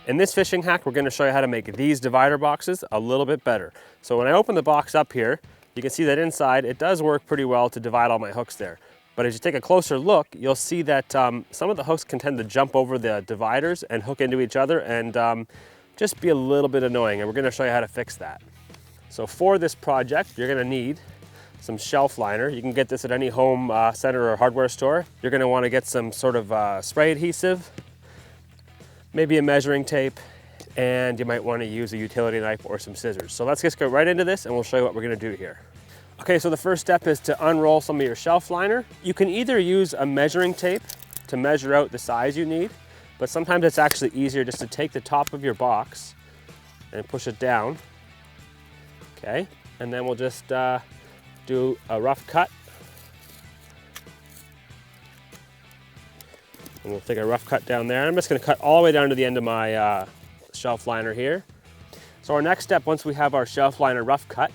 In this fishing hack, we're gonna show you how to make these divider boxes a little bit better. So when I open the box up here, you can see that inside, it does work pretty well to divide all my hooks there. But as you take a closer look, you'll see that some of the hooks can tend to jump over the dividers and hook into each other and just be a little bit annoying, and we're gonna show you how to fix that. So for this project, you're gonna need some shelf liner. You can get this at any home center or hardware store. You're gonna wanna get some sort of spray adhesive, maybe a measuring tape, and you might wanna use a utility knife or some scissors. So let's just go right into this and we'll show you what we're gonna do here. Okay, so the first step is to unroll some of your shelf liner. You can either use a measuring tape to measure out the size you need, but sometimes it's actually easier just to take the top of your box and push it down. Okay, and then we'll just do a rough cut. And we'll take a rough cut down there. I'm just gonna cut all the way down to the end of my shelf liner here. So our next step, once we have our shelf liner rough cut,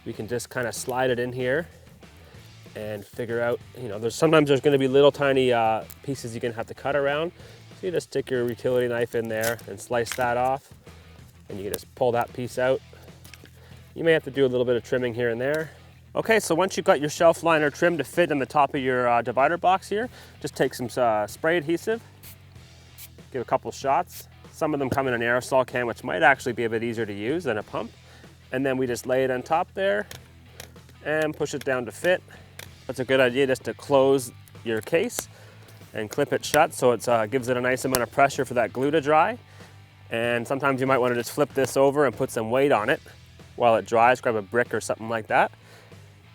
we can just kind of slide it in here and figure out, sometimes there's gonna be little tiny pieces you're gonna have to cut around. So you just stick your utility knife in there and slice that off, and you can just pull that piece out. You may have to do a little bit of trimming here and there. Okay, so once you've got your shelf liner trimmed to fit on the top of your divider box here, just take some spray adhesive, give a couple shots. Some of them come in an aerosol can, which might actually be a bit easier to use than a pump. And then we just lay it on top there and push it down to fit. That's a good idea, just to close your case and clip it shut so it gives it a nice amount of pressure for that glue to dry. And sometimes you might want to just flip this over and put some weight on it while it dries. Grab a brick or something like that.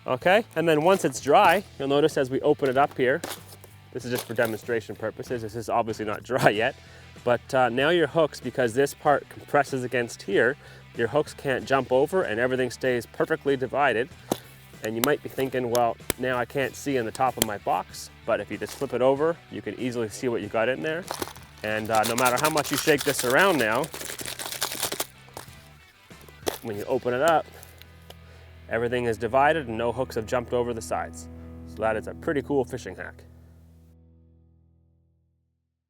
Okay, and then once it's dry, you'll notice as we open it up here, this is just for demonstration purposes, this is obviously not dry yet, but now your hooks, because this part compresses against here, your hooks can't jump over and everything stays perfectly divided. And you might be thinking, well, now I can't see on the top of my box, but if you just flip it over, you can easily see what you got in there. And no matter how much you shake this around now, when you open it up, everything is divided and no hooks have jumped over the sides. So that is a pretty cool fishing hack.